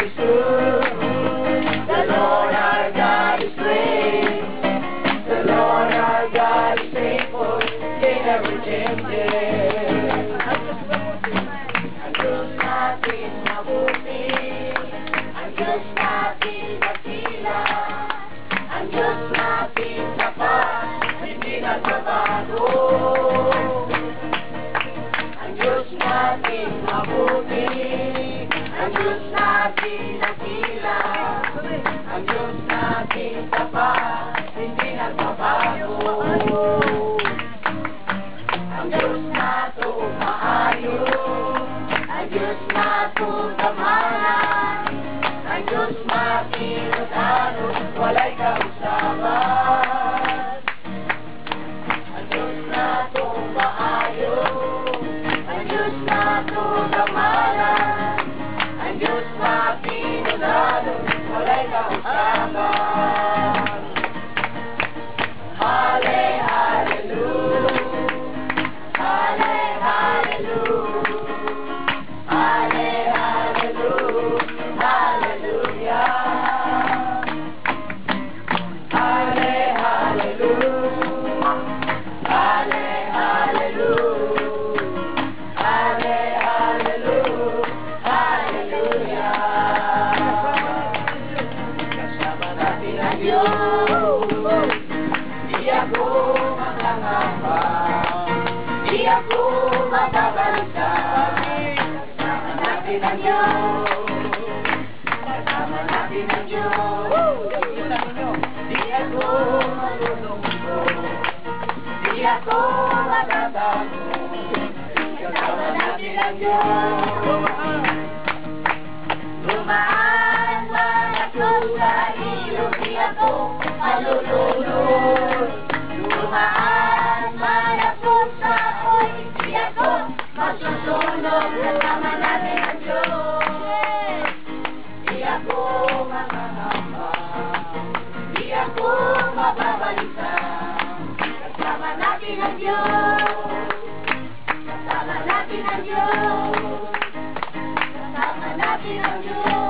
God is true. The Lord our God is great. The Lord our God is faithful. He never changes. Ang Diyos natin mabuti. Ang Diyos natin dakila. Ang Diyos natin tapat. Hindi nagbabago. Ang Diyos natin mabuti. Ang Diyos natin dakila. Ang Diyos natin tapat. Hindi nagbabago. Ang Diyos nato maayos. Ang Diyos nato tamanan. Ang Diyos matinutano. Wala'y kausapan. Ang Diyos nato maayos. Ang Diyos nato tamanan. Ang Diyos matinutano. Wala'y kausapan. Hallelujah. Di ako magangamba, di ako mababalita. Kasama natin ang Diyos, kasama natin ang Diyos. Di ako malulungkot, di ako matatago. Kasama natin ang Diyos. Dumaan man ako sa ilog, di ako malulunod. Dumaan man ako sa oy, di ako masusunod. Kasama natin ang Diyos. Di ako mangangamba, di ako mababalita. Kasama natin ang Diyos. Kasama natin ang Diyos. Kasama natin ang Diyos.